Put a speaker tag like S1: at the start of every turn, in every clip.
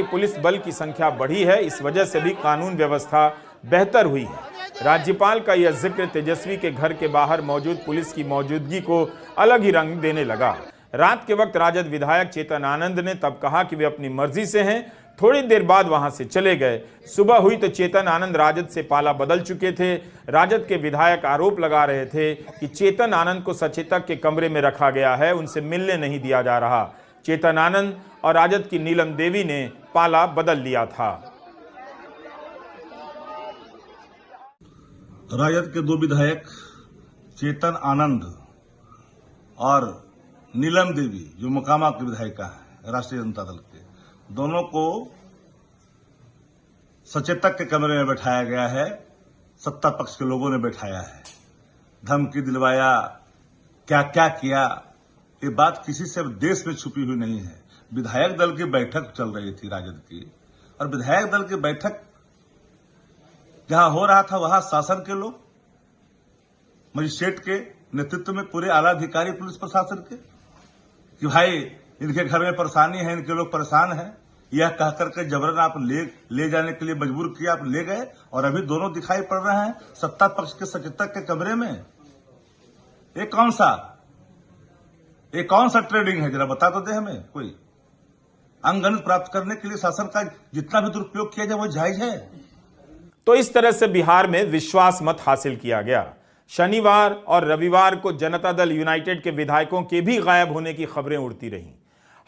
S1: Police बल की संख्या बढ़ी है, इस वजह से भी कानून व्यवस्था बेहतर हुई है। राज्यपाल का यह जिक्र तेजस्वी के घर के बाहर मौजूद पुलिस की मौजूदगी को अलग ही रंग देने लगा। रात के वक्त राजद विधायक चेतन आनंद ने तब कहा कि वे अपनी मर्जी से हैं, थोड़ी देर बाद वहां से चले गए। सुबह हुई तो चेतन आनंद राजद से पाला बदल चुके थे। राजद के विधायक आरोप लगा रहे थे कि चेतन आनंद को सचेतक के कमरे में रखा गया है, उनसे मिलने नहीं दिया जा रहा। चेतन आनंद और राजद की नीलम देवी ने पाला बदल लिया था।
S2: राजद के दो विधायक चेतन आनंद और नीलम देवी, जो मोकामा की विधायिका है राष्ट्रीय जनता दल के, दोनों को सचेतक के कमरे में बैठाया गया है। सत्ता पक्ष के लोगों ने बैठाया है, धमकी दिलवाया, क्या क्या किया, ये बात किसी से देश में छुपी हुई नहीं है। विधायक दल की बैठक चल रही थी राजद की, और विधायक दल की बैठक जहां हो रहा था वहां शासन के लोग, मजिस्ट्रेट के नेतृत्व में पूरे आला अधिकारी पुलिस प्रशासन के, कि भाई इनके घर में परेशानी है, इनके लोग परेशान हैं, यह कह करके जबरन आप ले जाने के लिए मजबूर किया, आप ले गए। और अभी दोनों दिखाई पड़ रहे हैं सत्ता पक्ष के सचेतक के कमरे में। ये कौन सा ट्रेडिंग है, जरा बता तो दे हमें कोई। अंगगणित प्राप्त करने के लिए शासन का जितना भी दुरुपयोग किया जाए वो जायज है।
S1: तो इस तरह से बिहार में विश्वास मत हासिल किया गया। शनिवार और रविवार को जनता दल यूनाइटेड के विधायकों के भी गायब होने की खबरें उड़ती रहीं।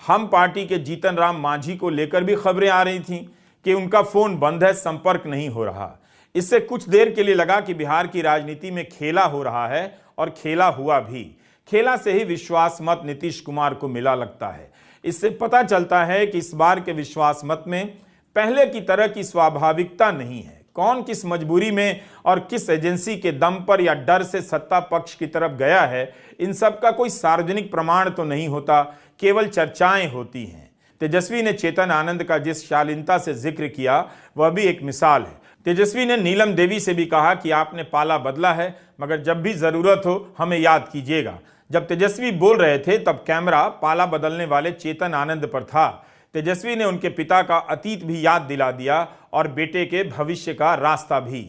S1: हम पार्टी के जीतन राम मांझी को लेकर भी खबरें आ रही थीं कि उनका फोन बंद है, संपर्क नहीं हो रहा। इससे कुछ देर के लिए लगा कि बिहार की राजनीति में खेला हो रहा है, और खेला हुआ भी। खेला से ही विश्वास मत नीतीश कुमार को मिला लगता है। इससे पता चलता है कि इस बार के विश्वास मत में पहले की तरह की स्वाभाविकता नहीं है। कौन किस मजबूरी में और किस एजेंसी के दम पर या डर से सत्ता पक्ष की तरफ गया है, इन सब का कोई सार्वजनिक प्रमाण तो नहीं होता, केवल चर्चाएं होती हैं। तेजस्वी ने चेतन आनंद का जिस शालीनता से जिक्र किया वह भी एक मिसाल है। तेजस्वी ने नीलम देवी से भी कहा कि आपने पाला बदला है, मगर जब भी जरूरत हो हमें याद कीजिएगा। जब तेजस्वी बोल रहे थे तब कैमरा पाला बदलने वाले चेतन आनंद पर था। तेजस्वी ने उनके पिता का अतीत भी याद दिला दिया और बेटे के भविष्य का रास्ता भी।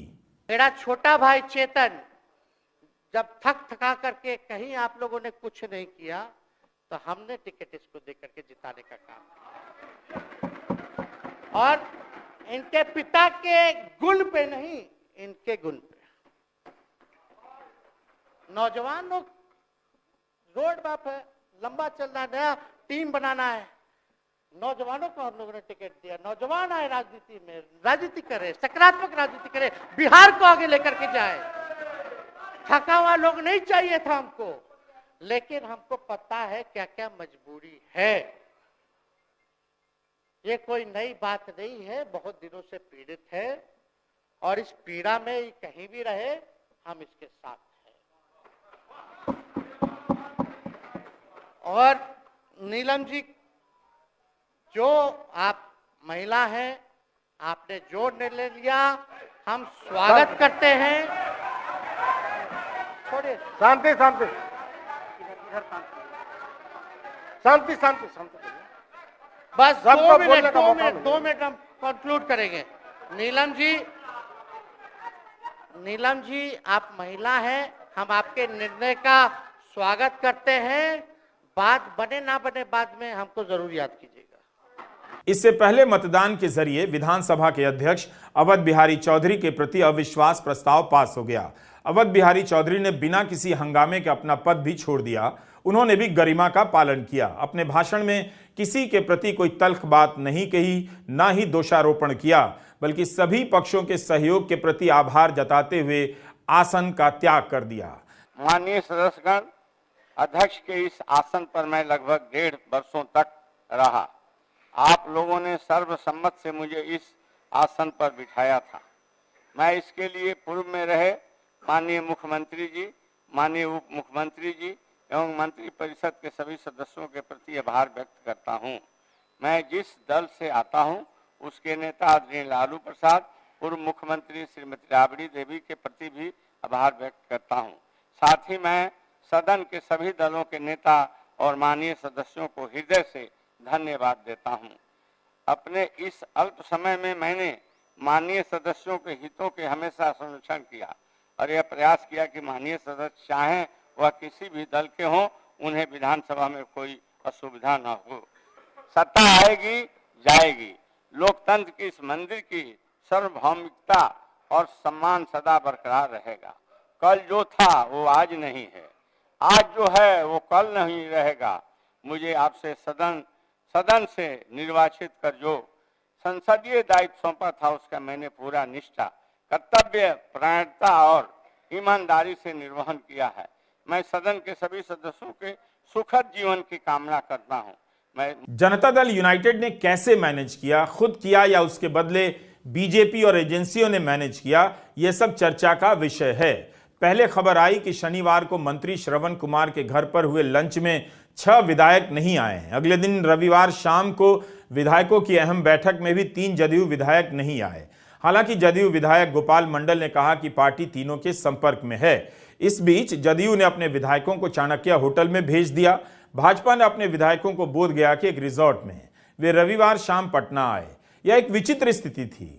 S3: मेरा छोटा भाई चेतन जब थका करके कहीं आप लोगों ने कुछ नहीं किया तो हमने टिकट इसको दे करके जिताने का काम किया। और इनके पिता के गुण पे नहीं, इनके गुण पे। नौजवान लोग रोड मैप है, लंबा चलना, नया टीम बनाना है। नौजवानों को हम लोगों ने टिकट दिया, नौजवान आए राजनीति में, राजनीति करे, सकारात्मक राजनीति करे, बिहार को आगे लेकर के जाए। थका हुआ लोग नहीं चाहिए था हमको, लेकिन हमको पता है क्या क्या मजबूरी है। ये कोई नई बात नहीं है, बहुत दिनों से पीड़ित है, और इस पीड़ा में कहीं भी रहे हम इसके साथ हैं। और नीलम जी, जो आप महिला हैं, आपने जो निर्णय लिया हम स्वागत करते हैं। छोड़िए,
S4: शांति शांति शांति शांति शांति।
S3: बस 2 मिनट हम कंक्लूड करेंगे। नीलम जी आप महिला हैं, हम आपके निर्णय का स्वागत करते हैं। बात बने ना बने बाद में हमको जरूर याद कीजिएगा।
S1: इससे पहले मतदान के जरिए विधानसभा के अध्यक्ष अवध बिहारी चौधरी के प्रति अविश्वास प्रस्ताव पास हो गया। अवध बिहारी चौधरी ने बिना किसी हंगामे के अपना पद भी छोड़ दिया। उन्होंने भी गरिमा का पालन किया। अपने भाषण में किसी के प्रति कोई तल्ख बात नहीं कही, ना ही दोषारोपण किया, बल्कि सभी पक्षों के सहयोग के प्रति आभार जताते हुए आसन का त्याग कर दिया।
S4: माननीय सदस्यगण, अध्यक्ष के इस आसन पर मैं लगभग 1.5 वर्षों तक रहा। आप लोगों ने सर्वसम्मत से मुझे इस आसन पर बिठाया था। मैं इसके लिए पूर्व में रहे माननीय मुख्यमंत्री जी, माननीय उप मुख्यमंत्री जी एवं मंत्री परिषद के सभी सदस्यों के प्रति आभार व्यक्त करता हूं। मैं जिस दल से आता हूं उसके नेता आदरणीय लालू प्रसाद, पूर्व मुख्यमंत्री श्रीमती राबड़ी देवी के प्रति भी आभार व्यक्त करता हूं। साथ ही मैं सदन के सभी दलों के नेता और माननीय सदस्यों को हृदय से धन्यवाद देता हूं। अपने इस अल्प समय में मैंने माननीय सदस्यों के हितों के हमेशा संरक्षण किया और यह प्रयास किया कि माननीय सदस्य चाहें वह किसी भी दल के हों, उन्हें विधानसभा में कोई असुविधा न हो। सत्ता आएगी जाएगी, लोकतंत्र की इस मंदिर की सार्वभौमिकता और सम्मान सदा बरकरार रहेगा। कल जो था वो आज नहीं है, आज जो है वो कल नहीं रहेगा। मुझे आपसे सदन से निर्वाचित कर जो संसदीय दायित्व सौंपा था उसका मैंने पूरा निष्ठा, कर्तव्य परायणता और ईमानदारी से निर्वहन किया है। मैं सदन के सभी सदस्यों के सुखद जीवन की कामना करता हूं। मैं
S1: जनता दल यूनाइटेड ने कैसे मैनेज किया, खुद किया या उसके बदले बीजेपी और एजेंसियों ने मैनेज किया, यह सब चर्चा का विषय है। पहले खबर आई कि शनिवार को मंत्री श्रवण कुमार के घर पर हुए लंच में 6 विधायक नहीं आए हैं। अगले दिन रविवार शाम को विधायकों की अहम बैठक में भी 3 जदयू विधायक नहीं आए। हालांकि जदयू विधायक गोपाल मंडल ने कहा कि पार्टी तीनों के संपर्क में है। इस बीच जदयू ने अपने विधायकों को चाणक्य होटल में भेज दिया। भाजपा ने अपने विधायकों को बोध गया कि एक रिजॉर्ट में वे रविवार शाम पटना आए। यह एक विचित्र स्थिति थी।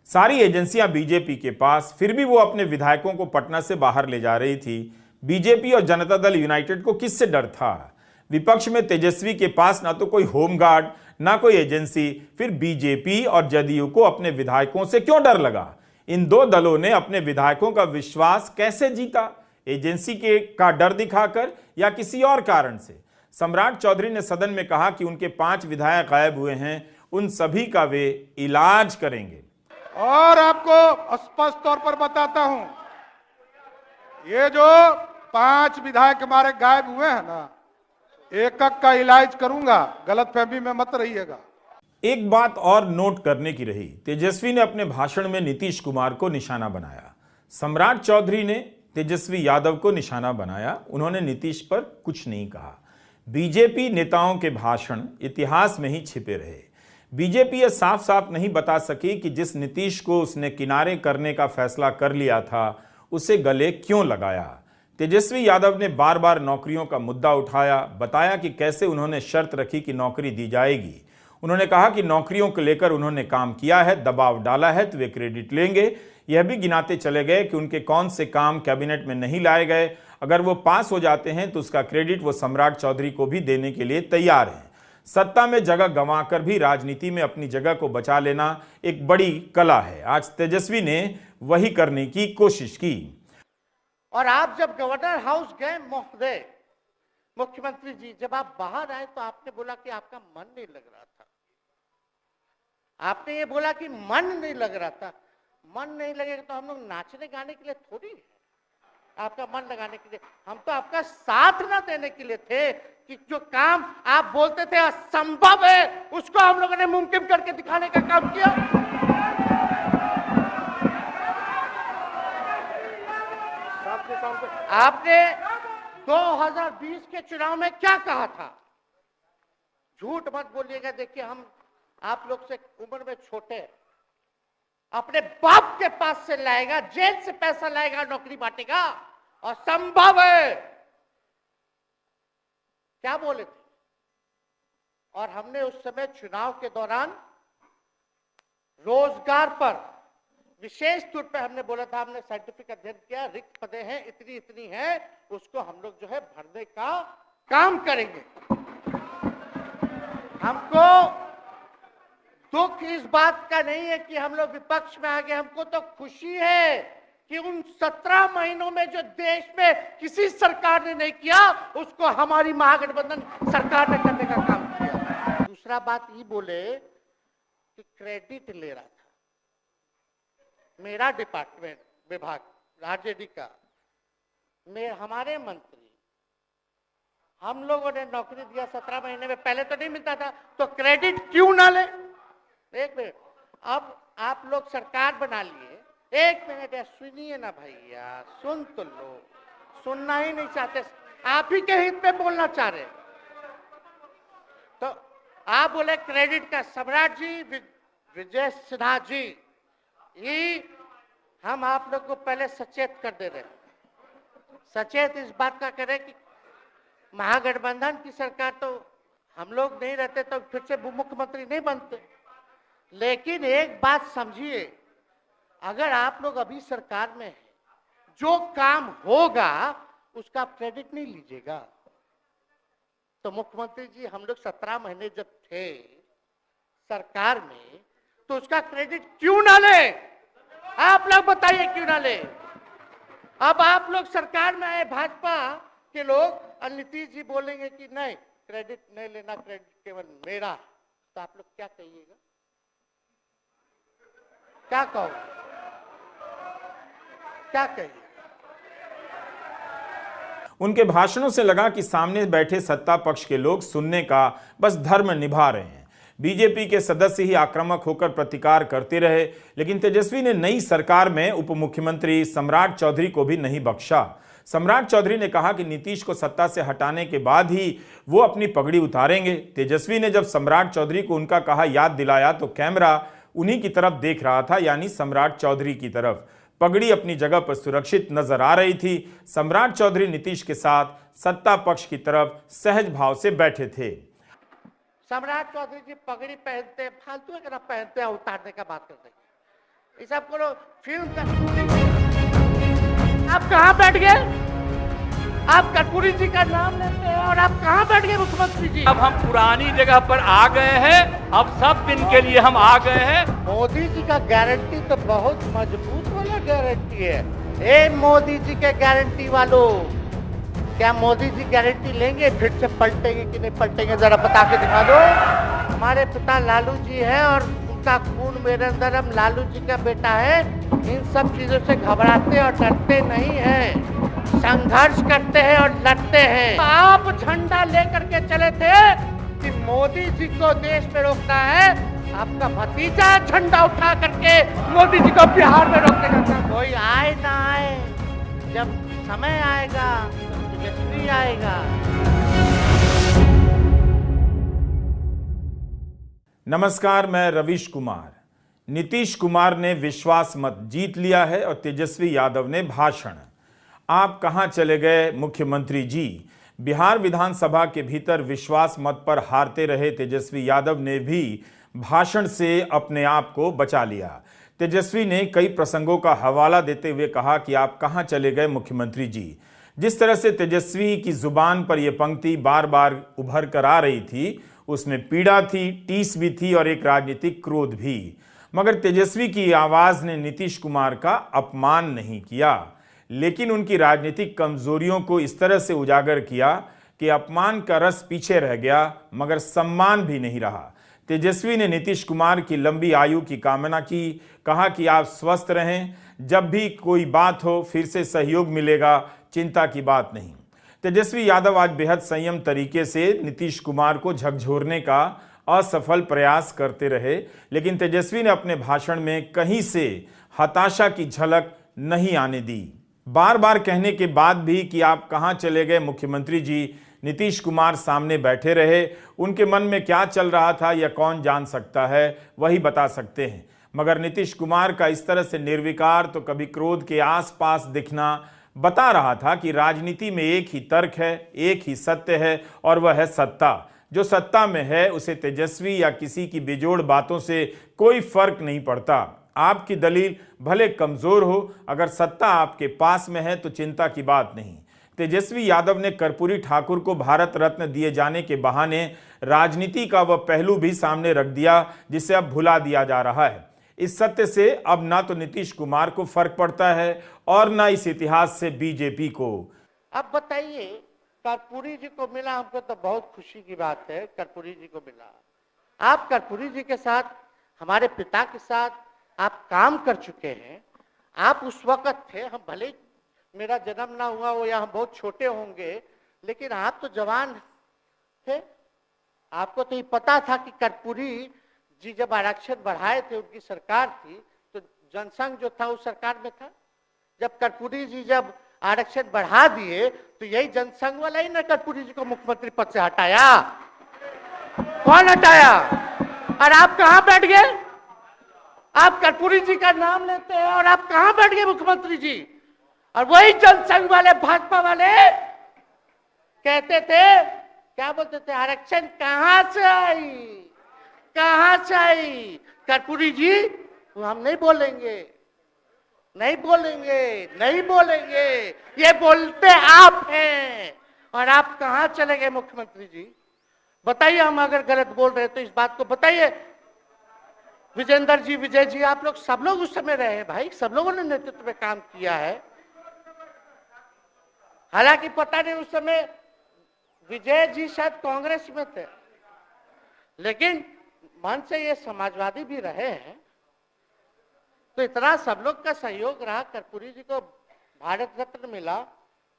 S1: सारी एजेंसियां बीजेपी के पास, फिर भी वो अपने विधायकों को पटना से बाहर ले जा रही थी। बीजेपी और जनता दल यूनाइटेड को किससे डर था? विपक्ष में तेजस्वी के पास ना तो कोई होमगार्ड ना कोई एजेंसी, फिर बीजेपी और जदयू को अपने विधायकों से क्यों डर लगा? इन दो दलों ने अपने विधायकों का विश्वास कैसे जीता? एजेंसी का डर दिखाकर या किसी और कारण से? सम्राट चौधरी ने सदन में कहा कि उनके 5 विधायक गायब हुए हैं, उन सभी का वे इलाज करेंगे।
S5: और आपको स्पष्ट तौर पर बताता हूं, ये जो 5 विधायक हमारे गायब हुए हैं ना, एक का इलाज करूंगा, गलतफहमी में मत रहिएगा।
S1: एक बात और नोट करने की रही, तेजस्वी ने अपने भाषण में नीतीश कुमार को निशाना बनाया। सम्राट चौधरी ने तेजस्वी यादव को निशाना बनाया, उन्होंने नीतीश पर कुछ नहीं कहा। बीजेपी नेताओं के भाषण इतिहास में ही छिपे रहे। बीजेपी यह साफ साफ नहीं बता सकी कि जिस नीतीश को उसने किनारे करने का फैसला कर लिया था, उसे गले क्यों लगाया। तेजस्वी यादव ने बार बार नौकरियों का मुद्दा उठाया, बताया कि कैसे उन्होंने शर्त रखी कि नौकरी दी जाएगी। उन्होंने कहा कि नौकरियों को लेकर उन्होंने काम किया है, दबाव डाला है तो वे क्रेडिट लेंगे। यह भी गिनाते चले गए कि उनके कौन से काम कैबिनेट में नहीं लाए गए, अगर वो पास हो जाते हैं तो उसका क्रेडिट वो सम्राट चौधरी को भी देने के लिए तैयार हैं। सत्ता में जगह गंवाकर भी राजनीति में अपनी जगह को बचा लेना एक बड़ी कला है। आज तेजस्वी ने वही करने की कोशिश की।
S3: और आप जब गवर्नर हाउस गए महोदय, मुख्यमंत्री जी, जब आप बाहर आए तो आपने बोला कि आपका मन नहीं लग रहा था। आपने ये बोला कि मन नहीं लग रहा था। मन नहीं लगेगा तो हम लोग नाचने गाने के लिए थोड़ी है, आपका मन लगाने के लिए। हम तो आपका साथ ना देने के लिए थे कि जो काम आप बोलते थे असंभव है, उसको हम लोगों ने मुमकिन करके दिखाने का काम किया। आपने 2020 के चुनाव में क्या कहा था? झूठ मत बोलिएगा। देखिए, हम आप लोग से उम्र में छोटे हैं। अपने बाप के पास से लाएगा, जेल से पैसा लाएगा, नौकरी बांटेगा, और संभव है, क्या बोले थे? और हमने उस समय चुनाव के दौरान रोजगार पर विशेष तौर पे हमने बोला था, हमने साइंटिफिक अध्ययन किया, रिक्त पदें हैं इतनी इतनी है, उसको हम लोग जो है भरने का काम करेंगे। हमको दुख इस बात का नहीं है कि हम लोग विपक्ष में आ गए, हमको तो खुशी है कि उन 17 महीनों में जो देश में किसी सरकार ने नहीं किया, उसको हमारी महागठबंधन सरकार ने करने का काम किया। दूसरा बात ये बोले कि क्रेडिट ले रहा था मेरा डिपार्टमेंट, विभाग, आरजेडी का, हमारे मंत्री, हम लोगों ने नौकरी दिया 17 महीने में, पहले तो नहीं मिलता था, तो क्रेडिट क्यों ना ले? एक मिनट, अब आप लोग सरकार बना लिए, एक मिनट सुनिए ना भैया, सुन तो लो, सुनना ही नहीं चाहते, आप ही के हित में बोलना चाह रहे। तो आप बोले क्रेडिट का। सम्राट जी, विजय सिन्हा जी, ये हम आप लोग को पहले सचेत कर दे रहे हैं। सचेत इस बात का करें कि महागठबंधन की सरकार, तो हम लोग नहीं रहते तो फिर से मुख्यमंत्री नहीं बनते। लेकिन एक बात समझिए, अगर आप लोग अभी सरकार में हैं, जो काम होगा उसका क्रेडिट नहीं लीजिएगा। तो मुख्यमंत्री जी, हम लोग 17 महीने जब थे सरकार में, तो उसका क्रेडिट क्यों ना ले? आप लोग बताइए क्यों ना ले? अब आप लोग सरकार में आए भाजपा के लोग, और नीतीश जी बोलेंगे कि नहीं क्रेडिट नहीं लेना, क्रेडिट केवल मेरा, तो आप लोग क्या कहिएगा? क्या कहो? क्या कहिए?
S1: उनके भाषणों से लगा कि सामने बैठे सत्ता पक्ष के लोग सुनने का बस धर्म निभा रहे हैं। बीजेपी के सदस्य ही आक्रामक होकर प्रतिकार करते रहे, लेकिन तेजस्वी ने नई सरकार में उप मुख्यमंत्री सम्राट चौधरी को भी नहीं बख्शा। सम्राट चौधरी ने कहा कि नीतीश को सत्ता से हटाने के बाद ही वो अपनी पगड़ी उतारेंगे। तेजस्वी ने जब सम्राट चौधरी को उनका कहा याद दिलाया तो कैमरा उन्हीं की तरफ देख रहा था, यानी सम्राट चौधरी की तरफ। पगड़ी अपनी जगह पर सुरक्षित नजर आ रही थी। सम्राट चौधरी नीतीश के साथ सत्ता पक्ष की तरफ सहज भाव से बैठे थे।
S3: सम्राट चौधरी जी पगड़ी पहनते हैं, फालतू अगर आप पहनते हैं उतारने का बात करते हैं, इस आपको फिल्म का आप कहाँ बैठ गए? आप कर्पूरी जी का नाम लेते हैं और आप कहाँ बैठ गए मुख्यमंत्री जी?
S6: अब हम पुरानी जगह पर आ गए हैं, अब सब दिन के लिए हम आ गए हैं।
S3: मोदी जी का गारंटी तो बहुत मजबूत वाला गारंटी है। ए मोदी जी के गारंटी वालों, क्या मोदी जी गारंटी लेंगे फिर से पलटेंगे कि नहीं पलटेंगे? जरा बता के दिखा दो। हमारे पिता लालू जी हैं और उनका खून मेरे अंदर, हम लालू जी का बेटा है। इन सब चीजों से घबराते और डरते नहीं हैं, संघर्ष करते हैं और लड़ते हैं। आप झंडा लेकर के चले थे कि मोदी जी को देश में रोकना है, आपका भतीजा झंडा उठा करके मोदी जी को बिहार में रोकने का। कोई आए ना आए, जब समय आएगा तेजस्वी आएगा।
S1: नमस्कार, मैं रवीश कुमार। नीतीश कुमार ने विश्वास मत जीत लिया है और तेजस्वी यादव ने भाषण। आप कहां चले गए मुख्यमंत्री जी? बिहार विधानसभा के भीतर विश्वास मत पर हारते रहे तेजस्वी यादव ने भी भाषण से अपने आप को बचा लिया। तेजस्वी ने कई प्रसंगों का हवाला देते हुए कहा कि आप कहां चले गए मुख्यमंत्री जी। जिस तरह से तेजस्वी की जुबान पर यह पंक्ति बार बार उभर कर आ रही थी, उसमें पीड़ा थी, टीस भी थी और एक राजनीतिक क्रोध भी। मगर तेजस्वी की आवाज ने नीतीश कुमार का अपमान नहीं किया, लेकिन उनकी राजनीतिक कमजोरियों को इस तरह से उजागर किया कि अपमान का रस पीछे रह गया मगर सम्मान भी नहीं रहा। तेजस्वी ने नीतीश कुमार की लंबी आयु की कामना की, कहा कि आप स्वस्थ रहें, जब भी कोई बात हो फिर से सहयोग मिलेगा, चिंता की बात नहीं। तेजस्वी यादव आज बेहद संयम तरीके से नीतीश कुमार को झकझोरने का असफल प्रयास करते रहे, लेकिन तेजस्वी ने अपने भाषण में कहीं से हताशा की झलक नहीं आने दी। बार बार कहने के बाद भी कि आप कहां चले गए मुख्यमंत्री जी, नीतीश कुमार सामने बैठे रहे। उनके मन में क्या चल रहा था यह कौन जान सकता है, वही बता सकते हैं। मगर नीतीश कुमार का इस तरह से निर्विकार तो कभी क्रोध के आसपास दिखना बता रहा था कि राजनीति में एक ही तर्क है, एक ही सत्य है और वह है सत्ता। जो सत्ता में है उसे तेजस्वी या किसी की बेजोड़ बातों से कोई फर्क नहीं पड़ता। आपकी दलील भले कमजोर हो, अगर सत्ता आपके पास में है तो चिंता की बात नहीं। तेजस्वी यादव ने कर्पूरी ठाकुर को भारत रत्न दिए जाने के बहाने राजनीति का वह पहलू भी सामने रख दिया जिसे अब भुला दिया जा रहा है। इस सत्य से अब ना तो नीतीश कुमार को फर्क पड़ता है और ना इस इतिहास से बीजेपी को।
S3: अब बताइए, कर्पूरी जी को मिला, हमको तो बहुत खुशी की बात है, कर्पूरी जी को मिला। आप कर्पूरी जी के साथ, हमारे पिता के साथ आप काम कर चुके हैं। आप उस वक्त थे, हम भले मेरा जन्म ना हुआ हो या हम बहुत छोटे होंगे, लेकिन आप तो जवान थे। आपको तो ये पता था कि कर्पूरी जी जब आरक्षण बढ़ाए थे, उनकी सरकार थी, तो जनसंघ जो था उस सरकार में था। जब कर्पूरी जी जब आरक्षण बढ़ा दिए तो यही जनसंघ वाला ही ना कर्पूरी जी को मुख्यमंत्री पद से हटाया। कौन हटाया? और आप कहां बैठ गए? आप कर्पूरी जी का नाम लेते हैं और आप कहां बैठ गए मुख्यमंत्री जी? और वही जनसंघ वाले, भाजपा वाले कहते थे, क्या बोलते थे, आरक्षण कहां से आई, कहां से आई? कर्पूरी जी, वो हम नहीं बोलेंगे, नहीं बोलेंगे, नहीं बोलेंगे। ये बोलते आप हैं। और आप कहां चले गए मुख्यमंत्री जी? बताइए, हम अगर गलत बोल रहे तो इस बात को बताइए। विजेंद्र जी, विजय जी, आप लोग सब लोग उस समय रहे भाई, सब लोगों ने नेतृत्व में काम किया है। हालांकि पता नहीं उस समय विजय जी शायद कांग्रेस में थे, लेकिन मन से ये समाजवादी भी रहे हैं। तो इतना सब लोग का सहयोग रहा, कर्पूरी जी को भारत रत्न मिला,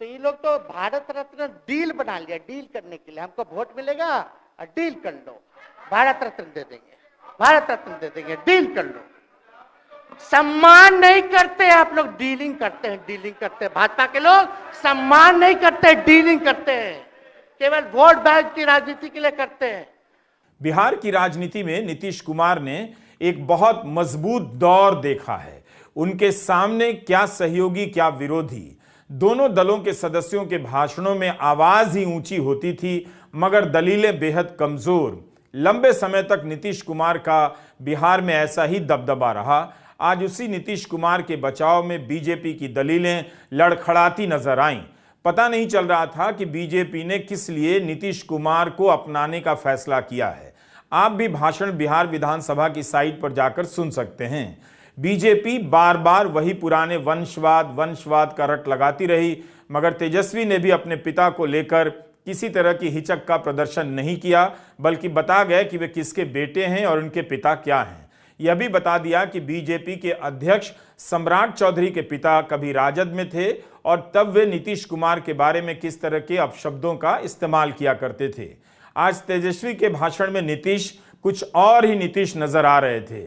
S3: तो ये लोग तो भारत रत्न डील बना लिया, डील करने के लिए। हमको वोट मिलेगा और डील कर लो, भारत रत्न दे देंगे, भारत रत्न दे देंगे, डील कर लो। सम्मान नहीं करते आप लोग, डीलिंग करते हैं, डीलिंग करते हैं। भाजपा के लोग सम्मान नहीं करते, डीलिंग करते हैं, केवल वोट बैंक की राजनीति के लिए करते हैं।
S1: बिहार की राजनीति में नीतीश कुमार ने एक बहुत मजबूत दौर देखा है। उनके सामने क्या सहयोगी क्या विरोधी, दोनों दलों के सदस्यों के भाषणों में आवाज ही ऊंची होती थी, मगर दलीलें बेहद कमजोर। लंबे समय तक नीतीश कुमार का बिहार में ऐसा ही दबदबा रहा। आज उसी नीतीश कुमार के बचाव में बीजेपी की दलीलें लड़खड़ाती नजर आईं। पता नहीं चल रहा था कि बीजेपी ने किस लिए नीतीश कुमार को अपनाने का फैसला किया है। आप भी भाषण बिहार विधानसभा की साइट पर जाकर सुन सकते हैं। बीजेपी बार बार वही पुराने वंशवाद का रट लगाती रही, मगर तेजस्वी ने भी अपने पिता को लेकर किसी तरह की हिचक का प्रदर्शन नहीं किया, बल्कि बता गए कि वे किसके बेटे हैं और उनके पिता क्या हैं। यह भी बता दिया कि बीजेपी के अध्यक्ष सम्राट चौधरी के पिता कभी राजद में थे और तब वे नीतीश कुमार के बारे में किस तरह के अपशब्दों का इस्तेमाल किया करते थे। आज तेजस्वी के भाषण में नीतीश कुछ और ही नीतीश नजर आ रहे थे।